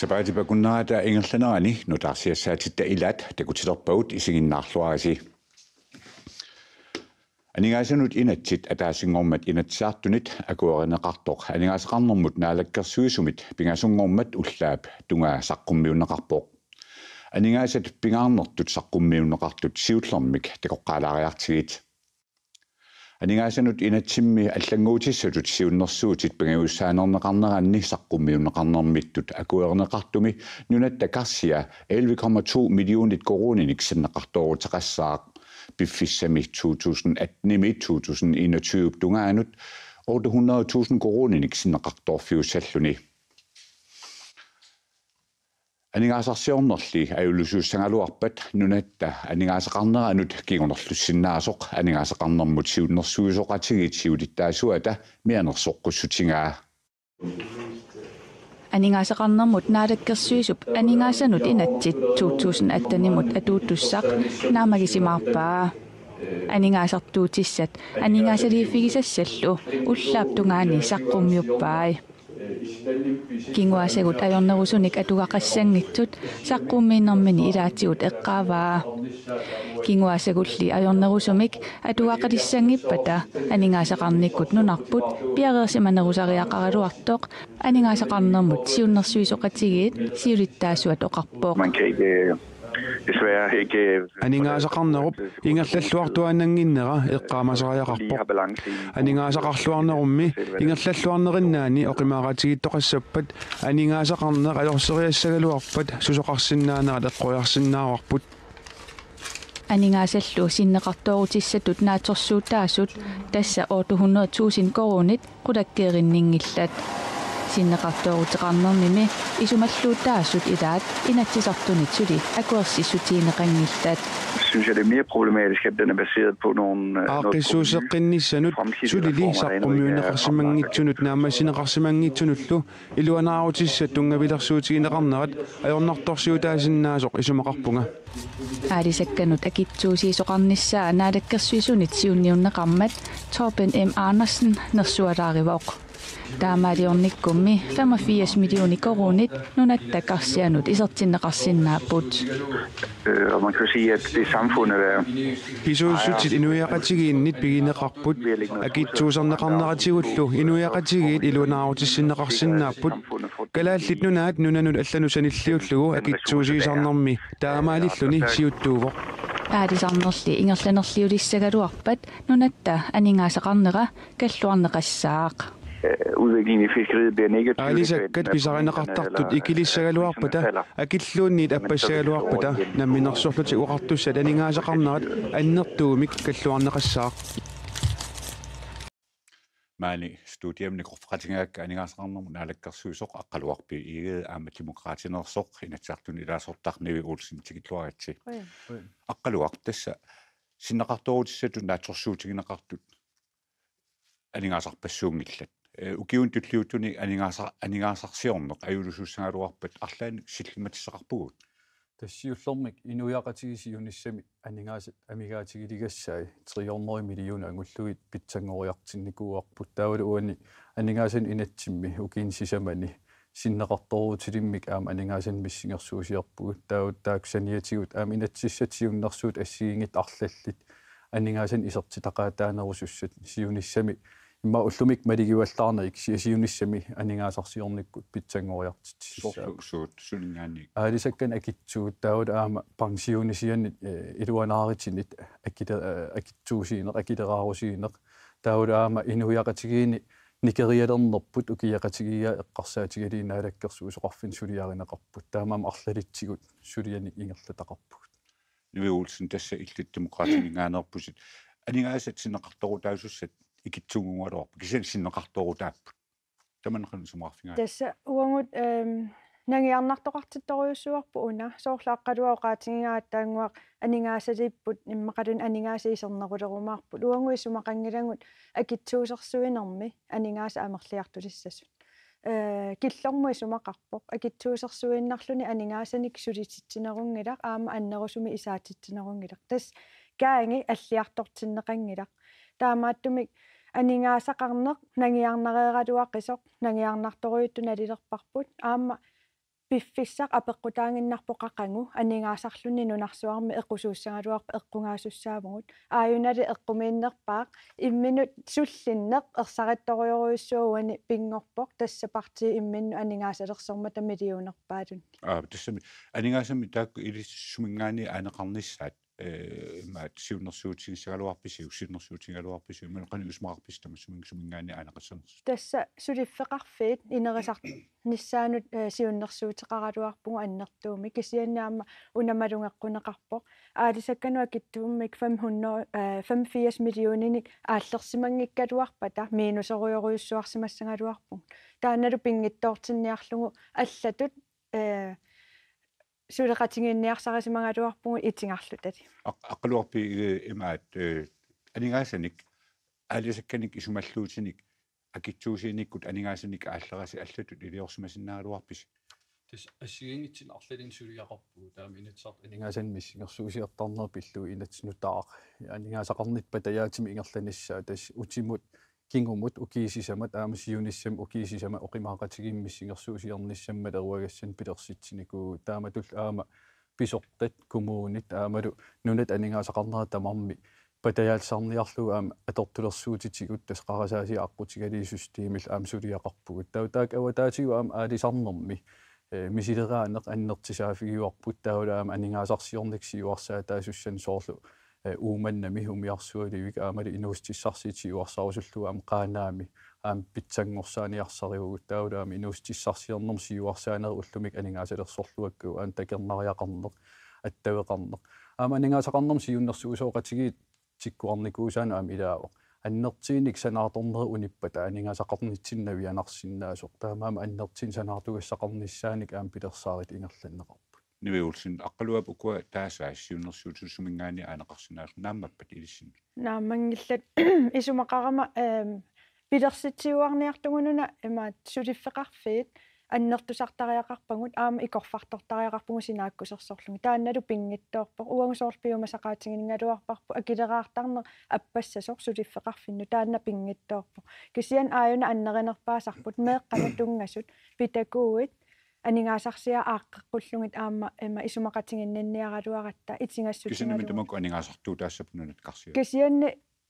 Sapaatipakunnaata ingerlanaani nutarsiassaatit ilat takutilerpagut isiginnaarluarisi Aningasanut inatsit ataasingormat inatsiartunit akuerineqartoq aningaasaqarnermut naalakkersuisumit pingasungormat ullaap tunga saqqummiunneqarpoq aningaasat pingaarnertut saqqummiunneqartut siullermik takoqqaalaariartigit Aningasanut inatsimmi аллангуутиссатут сиуннэрсуутит пангиуссаанернеқарнеранни саққуммиуннеқарнермиттут акуернеқартуми нунатта карсия 11,2 миллионит коронинник синнеқарторутеқассаақ биффиссами 2018 2021 тунгаанут 800,000 коронинник синнеқарторфиуссаллуни Aningaasarsiornerli ajullusuussangaluarpat nunatta aningaasaqarneranut kigornerlussinaasоq aningaasaqarnermut siunnersuusoqatigit siulittaasuata mianersoqqussutingaa Aningaasaqarnermut naalakkersuisup aningaassanut inatsit 2018-nimut atuuttussaq naamagisimaarpaa aningaasartuutissat aningaasaliiffigisassallu ullaap tungaani saqqummiuppaai Kinguasegut ajornerusunik atugaqassangitsut saqqummiinnermini ilaatigut eqqaavaa Kinguasegulli ajornerusumik atugaqalissangippata aningaasaqarnikkut nunarput piareersimanerusariaqaraluartoq aningaasaqarnermut siunnersuisoqatigiit siulittaasuat oqarpoq desværre ikke Aningaasaqarnerup ingerlalluartuannanginnera eqqaamasariaqarpoq Aningaasaqarluarnerummi ingerlalluarnerinnaani oqimaaqatigittoqassappat aningaasaqarneq alorseriassagaluarpat susoqarsinnaaneraat eqqojarsinnaaruarput Aningaassallu sinneqartoorutissatut naatorsuutaassut tassa 800,000 koronit qulakkeerinninngillat sinneqartooruteqarnermimi isumalluutaassut ilaat inatsisartunit suli akuersissutiineqangillat synes jeg det er mere problematisk at den er baseret på nogle Aqissuuseqqinnissanut sulili saqqummiunneqarsimangitsunut naammassineqarsimangitsunullu iluanaaruutissat tungavilersuutigineqarnerat ajornartorsiutaasinnaasoq isumaqarpunga Aalisakkanut akitsuusiisoqarnissaa naalakkersuisunit siunniunneqarmat Torben M. Andersen nersualaarivoq Taamaaliornikkummi 85 millioner koronit nunatta karsianut isertinneqarsinnaaput og man kan sige at det samfundet er Pisuussutit inuiaqatigiinnit pigineqarput akitsuuserneqarneratигулlu inuiaqatigiit ilunaarutissineqarsinnaaput kalaallit nunaat nunanut allanusanilliullugu akitsuusiisarnermi taamaalilluni siuttuuvoq Aalisarnerli ingerlanerliulissagaluarpat nunatta aningaasaqarnera kalluarneqassaaq udviklingen i fiskeriet bliver negativ. Alisakkat pisarineqartartut ikilissagaluarpata akilluunniit appassagaluarpata namminersorluti uqartussat aningaasaqarnerat annertuumik kalluarneqassaaq Maani studiamni qorfaqatingaakka aningaasaqarnermu naalakkersuisoq aqqaluarpi iige aama demokraatinersoq inatsartun ilaasortarnivi uulsin tigilluaratsi aqqaluaq tassa sinneqartorutissatut naatorsuutigineqartut aningaasarpassuungillat ukiuntulliutuni aningaasarsiorneq ajulusuussangaluarpat arlaani sillimatissaqarpugut тассиуллэрмик инуяqatigisiunissami анингаасат амигааtigiligassai 300 миллиона ангуллугит питсангориартинникууарпут таавалу уани анингаасан инатсимми укиинсисамани синнеқарторуутилиммик аама анингаасан миссингерсуусиарпугут таавут тааксаниатигут аама инатсиссатсиуннэрсуут ассигингит арлаллит анингаасан исертитақаатаанерусуссат сиуниссами имма уллумик малигиваллаарнерик сиунissami анингаасарсиорниккут питсангориартитсисsaут сулингаани аалисаккан акитсуут таавут аама пансионисианнит илуанааритинит акитсуусиинеқ акилераарусиинеқ таавут аама инуяqatigiini никериалернерпут укияqatigia эққарсаатигалиинаалаккерсуусоқарфин сулиаринеқарпут таамаама арлалитсигут сулиани ингерлатақарпут нивиулсин тасса иллит демократингаанерпусит анингаасат синеқарторутаасуссат ikitsungualuarp kisel sinneqartorutaapпут таманерхан сумаарфингаа тасса уангут нангиарнартоқартитторюссуарпу уна соорлааққалуаоқаатингааttaanguaq анингаасалиппут иммақалун анингаасиисернерулерумаарпут уангуиссумақангилангут акитсуусерсуинерми анингааса амерлиартулиссасут киллормуи сумақарпоқ акитсуусерсуиннарлуни анингаасаник сулититсинерунгилақ аама аннерусуми исаатитсинерунгилақ тас каанги аллиартортиннеқангилақ таамааттумик анигаасақарнеқ нагиарнареератуаққисоқ нагиарнарторуйутту налилерпарпут аама пиффиссақ апеққутаангиннарпо қақангу анигаасарлунни нунарсуарми эққусууссангалуарпа эққунгаасуссаавгут ааюнали эққумииннерпаақ имминут суллиннеқ ерсариттороюруйуссууани пингорпоқ тассапарти имминну анигаасалерсорма тамилиунерпаатун тассами анигаасами таакку илиссумингаани аанеқарниссаат маат сиуннерсуутигисагалуарписи усиннерсуутигалуарписи мелқани усмаарпис тамассумингсумингаани аанеқассанерс тасса сулиффеқарфиит инерисар ниссаанут сиуннерсуутеқаралуарпугу аннертууми кисианнаама унамалунгеққунеқарпоқ аалисаккануа киттууммик 580 миллиониник ааллерсимангиккалуарпата минусеруйоруйуссуарсимассангалуарпуг тааналу пингиттоортинниарлугу аллатут сулеқатингинниарсарисимангалуарпугу итингарлутати аққалуарпи имаат анигаасаник аалисакканик исумаллуутиник акитсуусиниккут анигаасаник ааллераси аллатут илиорсимасиннаагалуарпис тис ассигингитсин арлалин сулиақарпуу таами инатсарт анигаасан миссингерсуусиартарнер пиллу инатсинутаақ анигаасақарнит патаяатими ингерланиссаа тас утимут кингумут укиисисамат аамасиуниссам укиисисама оқимаақатигиммиссингерсуусиарниссамма леруагассан пилерситсинику тааматул аама писортат коммуунит аамалу нунат анигаасақарнера тамарми патаяалсарниарлу аама атортулерсуутитигут тас қарасааси аққутигалиисустиимил аамсулиақарпугут таутаак аватаатигу аама аалисарнерми мисилераанеқ аннертисаафигиуарпут таулаама анигаасарсиорниксиуарсаа таасуссан соорлу ууманнами умиарсуаливик аамали инуустиссарсиитиуарсарусуллуга аама қаанаами аама питсангорсааниарсариугут таулаама инуустиссарсиорнерм сиуарсаанери уллумик анигаасалерсорлуакку аан такернариақарнеқ аттавеқарнеқ аама анигаасақарнерм сиуннерсуусооқатигиит тиккуарникуусаана аама илаавоқ аннертииник санаарторнери униппата анигаасақарнитсиннавианарсиннаасоқ таамаама аннертин санаартугассақарниссааник аама пилерсаарит ингерланнеқарпут нивеулсин аққалуап укуа таасаа сиуннерсуутусумингаани аанеқарсинаасу нааммаппат илиссин наамангиллат исумақарама пилерситсиуарниартугунуна имаат сулиффеқарфиит аннертусартариақарпагут аама икорфартортариақарпугу синааккусерсорлуги таанналу пингиттоорпоқ уангусоорлпиума сақаатингингалуарпарпу акилераартарнер аппассасор сулиффеқарфинну таанна пингиттоорпоқ кисиан ааюна аннеринерпаасарпут меэққана тунгасут питакууит анигаасарсиа ааққеққуллугит аама има исумақатингиннанниаралуаратта итингассут кисинами тамаку анигаасартуу таассапнунат қарсиа кисианни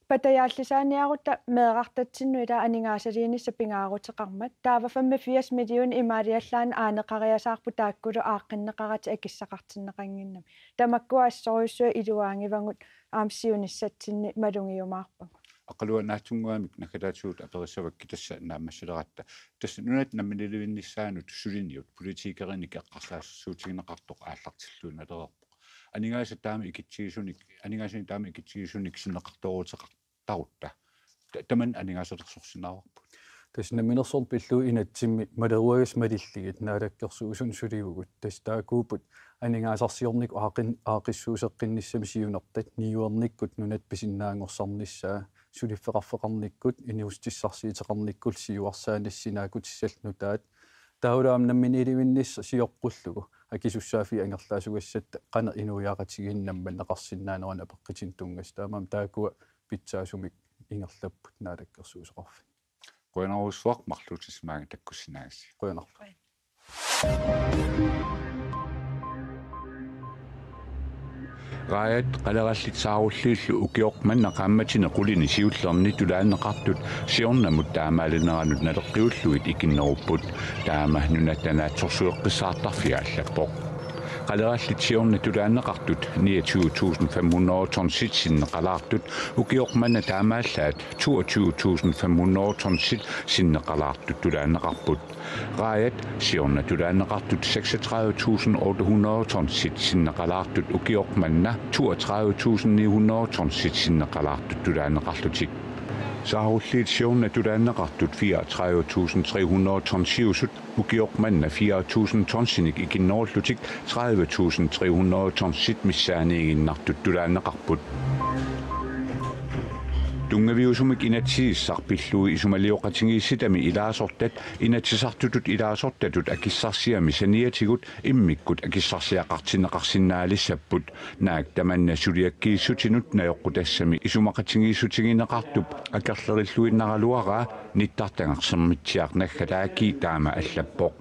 патаяаллисааниарутта меэқартатсиннуила анигаасалиинисса пингаарутеқармат таава 85 миллион имаалиаллаан аанеқариасаарпу тааккулу ааққиннеқарати акиссақартиннеқангиннами тамаккуаассоруйуссуа илуаангивангут аамсиуниссатсинни малунгиумаарпагу аққалуа наатсунгуамик накалаатсуут апериссавак китасса нааммассалератта тасса нунат намминилуиннissaанут сулиниут политикеринник эққарсаассуутигинеқартоқ ааллартиллуuналерерпоқ анигааса таами икитсигисуник анигаасани таами икитсигисуник синеқартооруутеқартарутта таман анигаасалерсорсинаарпут тас наминерсор пиллу инатсимми малеруагас малиллигит наалаккерсуусун сулигугут тас таакуупут анигаасарсиорник аақиссуусеққинниссами сиунертат ниуерниккут нунат писиннаангорсарниссаа сулиффеқарфеқарниккут иниустиссарсиитеқарниккул сиуарсааниссинаакут сиссалнутаат таулаам намминиливиннисса сиоққуллугу акисуссаафи ангерлаасугассатта қана инуяақатигиннамман неқарсиннаанерана пеққитин тунгас таамаам таакуа питсаасумик ингерлаппут наалаккерсуусеқарфи қуянарусуақ марлуутисмаага таккуссинаагаси қуянарфа раят қалераллитсааруллииллу укиоқманна қамматина қулини сиуллерни тулааннеқартут сиорнамут таамаалинеранут налеққиуллуит икиннеруппут таама нунаттанаатсорсуеққиссаартарфиааллаппоқ қалераллитсиорни тулааннеқартут 29500 тонн сит синнеқалаартут укиоқманна таамааллаат 22500 тонн сит синнеқалаартут тулааннеқарпут раят сиорна тулааннеқартут 36800 тонн сит синнеқалаартут укиоқманна 32900 тонн сит синнеқалаартут тулааннеқарлутик сааруллиит сиорна тулааннеқартут 34300 тонн сиусут укиоқманна 4000 тоннсиник икиннеруллутик 30300 тонн сит миссааниигиннартут тулааннеқарпут Tungaviusumik inatsissarpillui isumalioqatingiissitami ilaasortat inatsisartutut ilaasortatut akissarsiami saniatigut immikkut akissarsiaqartinneqarsinnaalissapput naak tamanna suliakkiissutinut najoqqutassami isumaqatingiissutigineqartup akerlerilluinnaraluaraa nittartangarsermitsiarnaggalaaки taama allappoq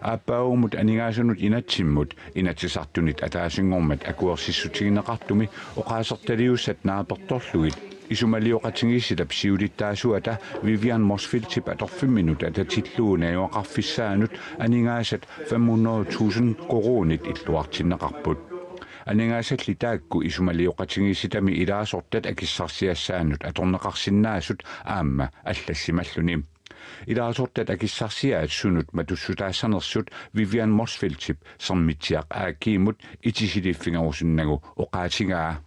Appaumut aningaasunut inatsimmut inatsisartunit ataasingormat akuersissutigineqartumi oqaasertaliussat naapertorlugit isumalioqatingiissitap siulittaasuata Vivian Mosfiltip atorfimminut atatilluunajuaqarfissaanut aningaasat 500,000 koronit illuartinneqarput Aningaasatli taakku isumalioqatingiissitami ilaasortat akissarsiassaanut atorneqarsinnaasut aamma allassimallunim Ilaasortat akissarsiaat sunut matussutaasanersut Vivian Mosfiltip sermitsiaq aakiimut itisiliiffingarusunnagu oqaatigaa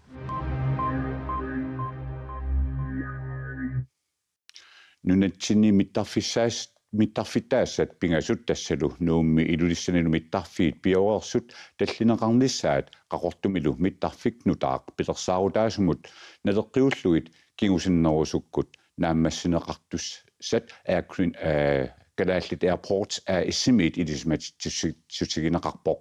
Nunatsinni mittarfittaassat pingasut tassalu nuummi ilulissanilu mittarfiit piorersut tallineqarnissaat qaqortumilu mittarfiknutaaq pilersaarutaasumut naleqqiulluit kingusinnerusukkut naammassineqartussat kalaallit airports issimit ilismatsutsigineqarpoq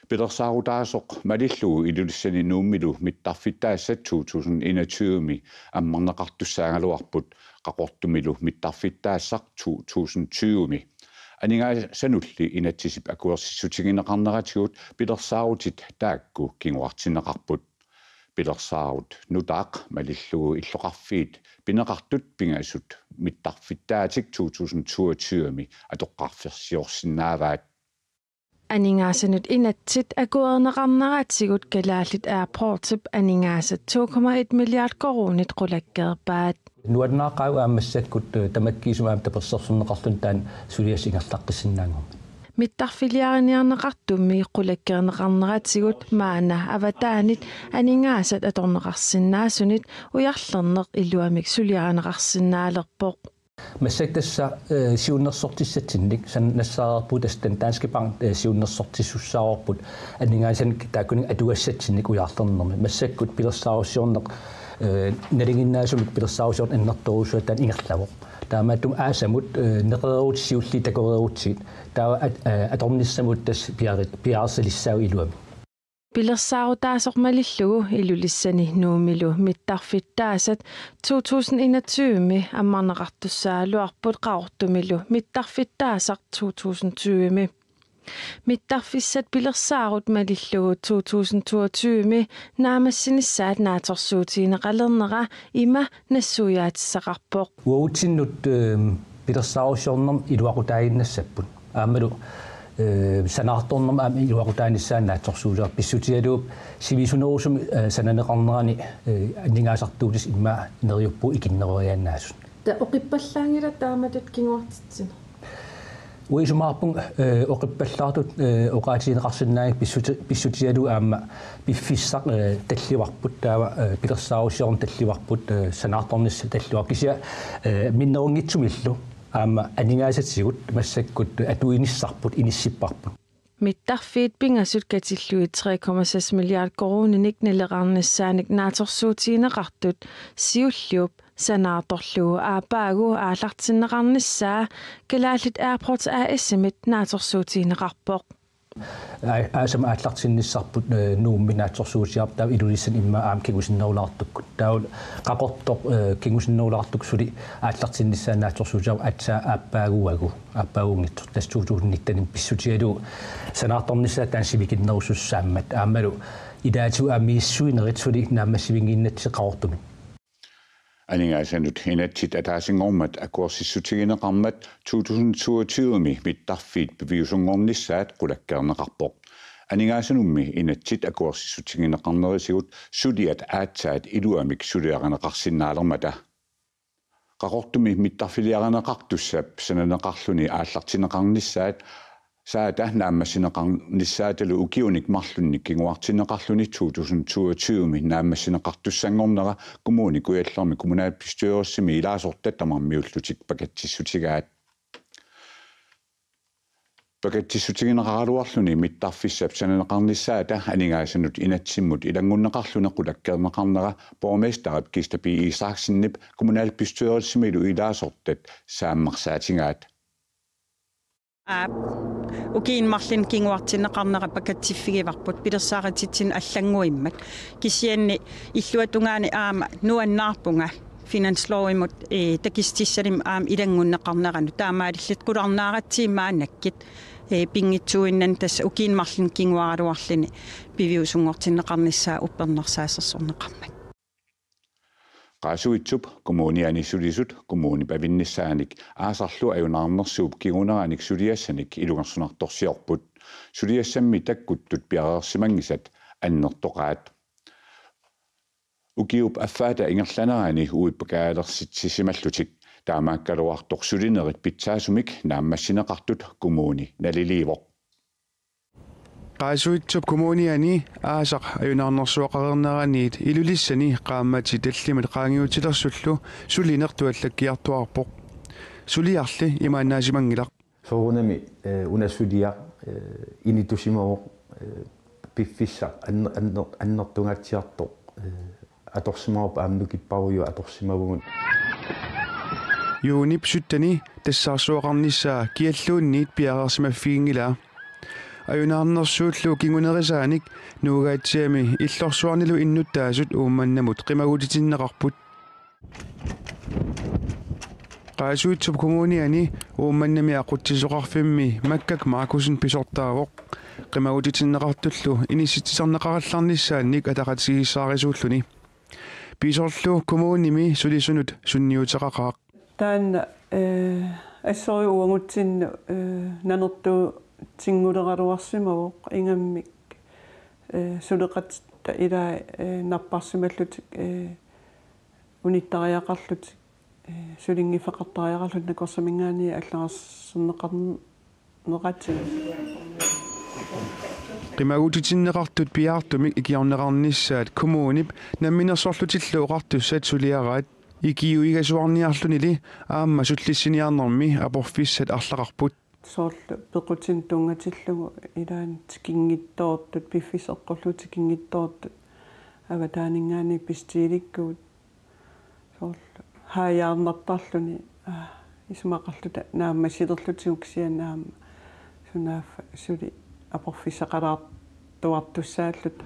pilersaaruutaasoq malillugu ilulissani nuummilu mittarfittaassat 2021 ammarneqartussaangaluarput qaqortumilu mittarfittaassaq 2020 aningasanulli inatsisip akuersissutigineqarneratigut pilersaarutit taakku kinguartinneqarput pilersaarut nutaaq malillugu illoqarfiit pineqartut pingasut mittarfittaatik 2022 atoqqarfirsiorsinnaavaat Aningaasanut inatsit akuerneqarneratigut kalaallit airportip aningaasat 2,1 milliard koronit qulakkeerpaat nuannaaqau aammassakkut tamakkiisumaam tapersersunneqarlun taan suliasingerlaqqissinnaangum Mittarfiliariniarneqartummi qulakkeerneqarneratigut maana avataanit aningaasat atorneqarsinnaasunit uyarlerneq illuamik suliarineqarsinnaalerpoq Massagtassa siunnersortissatsinnik san nassaalerput astan Danske Bank siunnersortissussaaorput anningaasan taakkuning atuassatsinnik uyarlernermi massakkut pilersaarussiorneq nalinginnaasumik pilersaarussiorn annertorusuatan ingerlavoq taamaattum aasamut neqeruutsiulli takoreruutsiit taa atornissamut tas piaarsilissau iluami Pilersaaruutaasormalillugu ilulissani nuumilu mittarfittaasat 2021 ammarneqartussaaluarput qaortumilu mittarfittaasaq 2020 Mittarfissat pilersaarut malillugu 2022 naamassinnissaat naatorsuutiineqalernera ima nassuujaatissaqarpoq Uutinnut pilersaarussiornerm iluaqutaaginnassapпут aamalu sanaartornerm aam iluaqutaanissaat naatorsuujar pissutialuup sivisunerusum sananeqarnerani anningaasartuutis imma neriuppu ikinnereriannaasut ta oqippallaangila taamatut kinguartitsin Uisumaarpung oqippallaartut oqaatiineqarsinnaagi pissutialu aamma piffissaq tallivarput taava pilersaarussiorn tallivarput sanaartornissa talluarkisia minnerungitsumillu aamma aningaasatsigут massakkut atuinissarput inissipparput Mittarfiit pingasut katilluit 3,6 milliard koroninik neleqarnissaanik naatorsuutiineqartut siulliup sanaatorlugu aapaagu aallartinneqarnissaa kalaallit airports AS-imit naatorsuutiineqarpoq aasam aallartinnissarput nuummi naatorsuutiarp taa ilulissan imma aam kingusinnerulaartukkut taul qaqortoq kingusinnerulaartuk suli aallartinnissaan naatorsuutiarp atsaa aappaaguungittur tas 2019 pissutialu sanaartornissaa taan sivikinnerusussaammat aammalu idaatu aamiissuinerit suli naammassivingiinnatsi qaqortumi Aningasanut hinatsit ataasingormat akuersissutigineqarmat 2022 mittarfiit beviusungornissaat qulakkeerneqarpoq Aningasanummi inatsit akuersissutigineqarnerisigut suliat aatsaat iluamik suliaqaneqarsinnaalermata qaqortumi mittarfiliaqaneqartussap sananeqarluni aallartineqarnissaat saata naammassineqarnissaatalu ukiunik marlunnik kinguartineqarluni 2022 naammassineqartussanngornera kommuni kujallermi kommunalbestyrelsimi ilaasortat tamarmiullutik pakatsissutigaat Pakatissutiginaqaruarluni mittarfissap sananaqarnissaata aningaasanut inatsimmut ilangunnaqarlunequlakkerneqarnera borgmesterap Kistapi Isaksenip kommunalbestyrelsemilu ilaasortat saammarsaatigaat ukiin marlin kinguartinneqarnera pakattiffigivarput pilersaaqatitsin allanguimmat kisianni illuatungaani aama nuannaarpunga finanslovimut takistissalim aam ilangunneqarneranu taamaalillit qularnaaratsiimmaanakkit pingitsuinnan tas ukiin marlin kinguaruarlini piviusungortinneqarnissaa uppernersaasersorneqarmat qaasuitsup kommuniani sulisut kommuni pavinnissaanik aasarlu ajunarnersuup kiguneranik suliassanik ilungersunartorsiorput suliassammi takkuttut piareersimangisat annertoqaat ukiup affaata ingerlanerani uippakaalersitsissimallutik taamaakkaluartor sulinerit pitsaasumik naammassineqartut kommuni naliliivoq qaasuitsup kommuniani aasaq ajunarnersuoqareerneraniit ilulissani qaammati tallimat qaangiutilersullu sulinertuallakkiartuarpoq suliarli imaannaasimanngilaq soorunami unassuliaq initusimawoq piffissa annertungatsiartoq atorsimaup aamnukipparuyu atorsimavugun yuunip suttani tassaarsuoqarnissaa kialluunniit piareersimaffiingila ajunarnersuullu kingunerisaanik nuugaatsiami illorsuarnilu innuttaasut uummannamut qimagutitinneqarput qaasuitsup kommuniani uummannami aqutsisoqarfimmi makkak Markusen pisortaavoq qimagutitinneqartullu inissitsisarneqarallarnissaannik ataqatigissaarisuulluni pisorlu kommunimi sulisunut sunniuteqaqaaq taanna assori uangutsinnu nanertu tinguleqaluarsimavuq ingammik suleqatta ila napparsimallutik unittariaqarlutik sulinngifaqartariaqarlut nakorsamingaani аллаарсернеқарнеқатсиг qimagutitinneqartut piaartumik ikiorneqarnissaat kommunip namminersorlutilluu uqartussat suliaraat ikiuigasuarniarlunili aamma sullissiniarnermi aporfissat арлақарпут soorlu pequtin tungatillugu ilaan tikingittoortut piffiseqqullu tikingittoortut avataningaani pistiilikkuut soorlu haajaarnertarluni isumaqarluta naammasillerlutiuk sianaamma sunaaffa suli aporfisseqalaartuartussaallut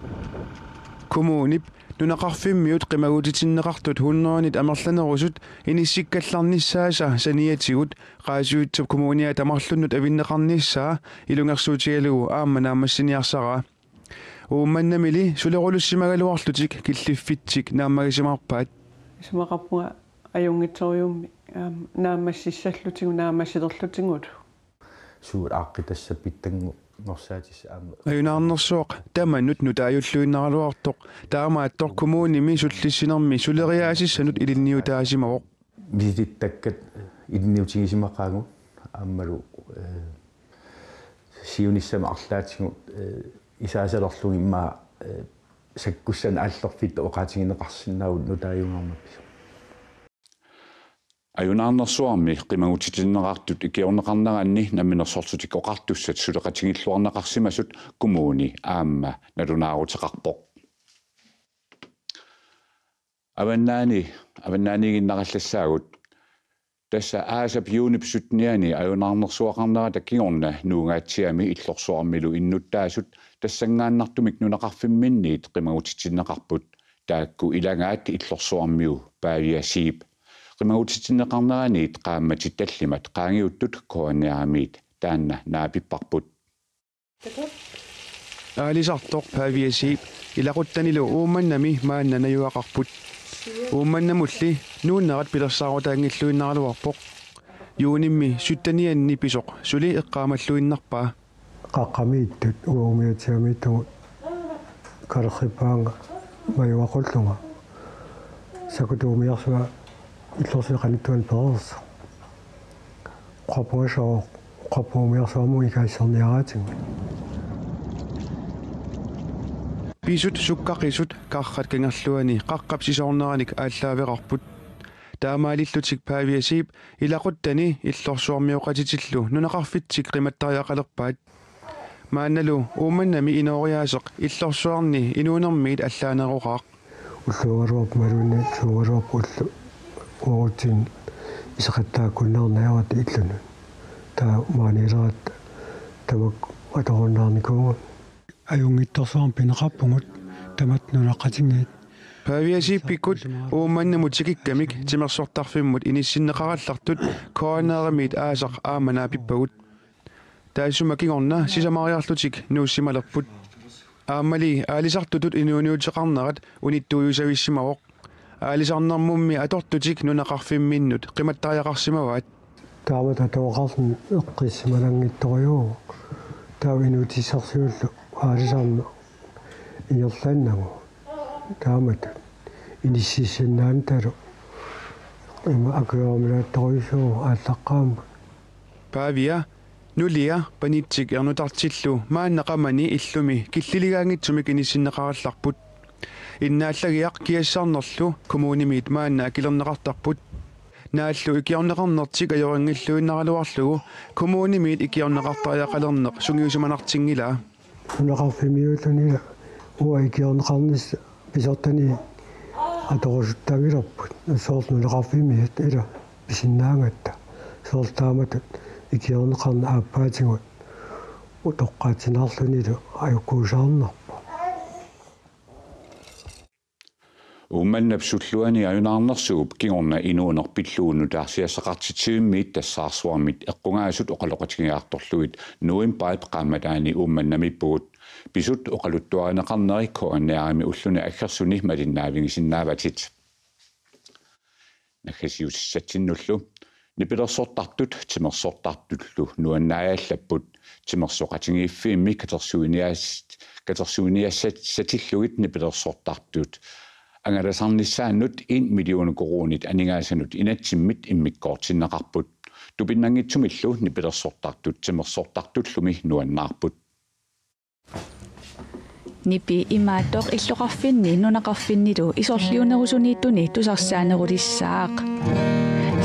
kommunip nunaqarfimmiut qimagutitinneqartut hunneranit amerlanerusut inissikkallarnissaasa saniatigut qaasuitsup kommuniat amerlunnut avinneqarnissaa ilungersuutigalugu aamma naammassiniarsaraa uummannamili sulerulussimaгаluarlutik killiffitsik naammagisimarpaat isumaqarpunga ajungittoriummi naammassissallutigu naammassilerlutingut suut aaqqitassapittangu norsaatis ajunarnersuoq tamannut nutaajulluinnaraluartoq taamaattor kommunimi sullissinermi suleriaasissanut ilinniutaasimaroq visittakkat ilinniutigisimaqaagu aammalu siunissama arlaatigut isaasalerlugi immaa sakkussan аллерфит оqaatigineqarsinnaavut nutaajungarmappi ajunarnersuarmi qimagutitinneqartut ikiorneqarneranni namminersorlutik oqartussat suleqatigilluarneqarsimasut kommuni aamma nalunaaruteqarpoq avannaaniginnaqallassaagut tassa aasap yuunipsutniani ajunarnersuaqarnera takkiorna nuungaatsiami illorsuarmilu innuttaasut tassangaannartumik nunaqarfimminniit qimagutitinneqarput taakku ilangaat illorsuarmiu paaviasiip qimagutitinneqarneraniit qaammatittallimat qaangiuttut koaniaamiit taanna naapipparput aalisartoq paaviasiip ilaquttanilu uummannami maannanajuaqarput uummannamulli nuunnerat pilersaarutaangilluinnaraluarpoq yuunimmi suttanianni pisoq suli eqqaamalluinnarpaa qaqqamiittut uumiutiamiittugut kalqippaanga majuaqulluga sakutuumiarsuga illorsiqanittuan perersa qapuasoo qapuumiarsuamu ikaissarniaraatigu pisut sukkaqisut qarrat kangerluani qaqqapsisorneranik ааllaавеқарпут таамаалиллутик паавиасип илақуттани иллорсуармиоқатитиллу нунақарфитсик қиматтариақалерпаат маанналу ууманнами инориаасеқ иллорсуарни инуунермиит аллаанеруқаақ уллугаруап малуни сугаруап уллу уутин исақаттааккуннаарнаават иллуну таа маанилерат тамак аторуннаарникугу аюнгитторсуарм пинеқарпугут тамат нунаққатингиит павиасиппиккут ууманнамут сикиккамик тимерсортарфиммут иниссиннеқараллартут коанеерамиит аасақ ааманаапиппагут таасумакигорна сисамариарлутик нууссималерпут аамали аалисартутут инууниутеқарнерат униттуйусависсимавоқ аалисарнэрмумми атортутик нунақарфимминнут қиматтариақарсимаваат таамат атоқарсин эққиссималангитториу таавинуутиссарсиуллу аалисарна иерлааннагу таамат иниссиссиннаанталу има акуаамилаатторисуу ааллаққаама павиа нулиа панитсик эрнутартиллу мааннеқамани иллуми киллилигаангитсумик иниссиннеқаралларпут иннааллагиақ киассаарнерлу коммунимит маанна акилернеқартарпут нааллу икиорнеқарнертик ajorangilluinнаралуарлугу коммунимит икиорнеқартариақалернеқ сунгиусуманартингила унақарфимиуллунила уа икиорнеқарнис писортани аторусуттагилерпут соорнулеқарфимиит ила писиннаангатта соортааматут икиорнеқарна ааппаатингут утоққаатинаарлунилу аюккуусаарнарпу уманнапсуллуани аюнаарнерсугуп кигорна инуунерпиллуунну таарсиассақартитсииммиит тассаарсуармит эққунгаасут оқалоқатигиаарторлуит нуим пайп qaamataani уумманнамиппугут писут оқалуттуаринеқарнери коанниарами уллуни аггерсуни малиннаавингисиннааватит нахасиуссатсиннуллу нипилерсортартут тимерсортартуллу нуаннааяллаппут тимерсоқатингииффиимми катерсуиниассатиллугит нипилерсортартут ангаласарниссааннут 1 миллион коронит анигаасанут инатсиммит иммиккоортиннеқарпут тупиннангитсумиллу нипилерсортартут тимерсортартуллуми нуаннаарпут нипи имаатоқ иллоқарфинни нунақарфиннилу исорлиунерусунииттуни тусарсаанерулиссаақ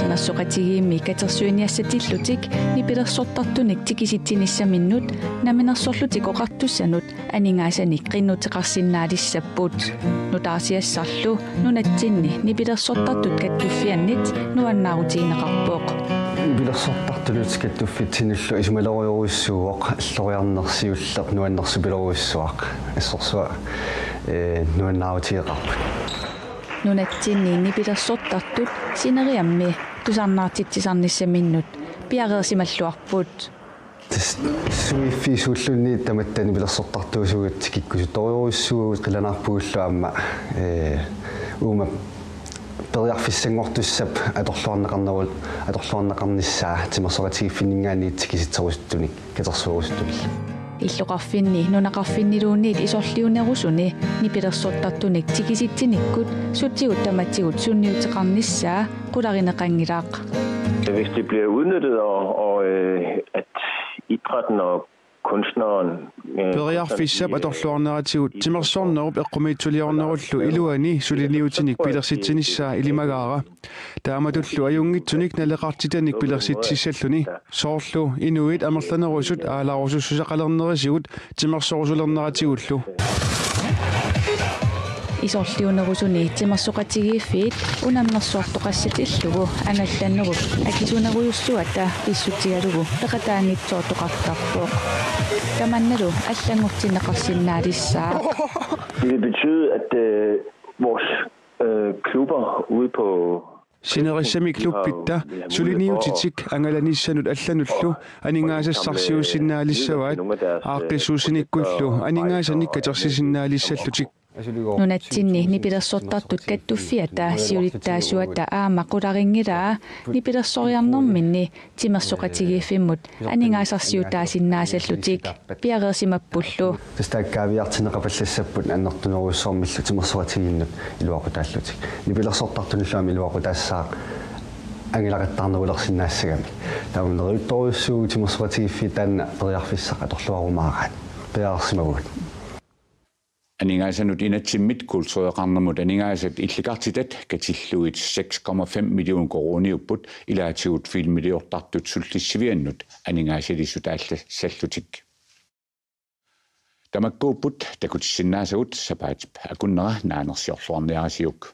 тимассоқатигиимми катерсуиниассатиллутик нипилерсортартуник тикиситсиниссаминнут наминерсорлутик оқартуссанут анигаасаник қиннутеқарсиннаалиссаппут нутаарсиассарлу нунатсинни нипилерсортартут каттуффианнит нуаннаарутиинеқарпоқ билерсортартулут каттуффитсиниллу исумалериоруиссууоқ аллориарнерсиуллеқ нуаннерсупилеруиссуақ ассорсуа нуаннаарутиеқарпут нунатсинни нипилерсортартут синериамми тусарнаартитсисарниссаминнут пиареерсималлуарпут суиффисууллунни таматтани билерсортартуусугут киккусуториоруиссуугут қиланаарпугуллуамма uuма периарфиссангортуссап аторлуарнеқарниссаа тимерсоқатигиффиннингаани тикиситсерусуттуник катерсуурусуттуник иллоқарфинни нунақарфиннилуунниит исорлиунерусуни нипилерсортартуник тикиситсиниккут сутсигут таматсигут сунниутеқарниссаа қуларинеқангилаақ. Hvis det bliver udnyttet og at idrætten og kunstneren периарфиссап аторлуарнератигут тимерсорнеруп эққумиитсулиорнеруллу илуани сулиниутиник пилерситсиниссаа илимагаара тааматуллу аюнгитсуник налеқартитаник пилерситсиссаллуни соорлу инуит амерланерусут аалаарусуссусақалернерисигут тимерсорусулернератигуллу исорлиунерусуни тимерсоқатигииффиит унамнерсуартоқассатиллугу аналланнеруп акисунеруйуссуата писсутигалугу пеқатааниттоортоқартарпоқ таманналу аллангортинеқарсиннаалиссаа. Det vil betyde at vores klubber ude på синерissami клубпитта сулиниутитик ангаланиссанут аллануллу анингаассарсиуссиннаалиссаваат ааққиссуусиниккуллу анингаассаник катерсисиннаалиссаллутик нунатсинни нипилерсортартут каттуффиата сиулиттаасуата аама qularingilaa нипилерсориарнэрминни тимерсоқатигииффиммут анингаасарсиутаасиннаасаллутик пиареерсимаппуллу тастааккаавиартинеқапаллассаппут аннертунеруйссоормиллу тимерсоқатигиннут илуақутааллутик нипилерсортартунуллаами илуақутаассаа ангилақаттаарнерулерсиннаассагами тауннериутторуйуссуу тимерсоқатигиффи таанна периарфиссақ аторлуарумаагаат пиаарсимагут Aningasanut inatsimmit kultureqarnermut aningaasat illikartitat katilluit 6,5 million koroniupput ilaatigut filmiliortartut sullissiviannut aningaasalisut aalla sallutik. Tamakkuupput takutsinnaasavut sapaat akunnera naanersiorluarniarasiuk.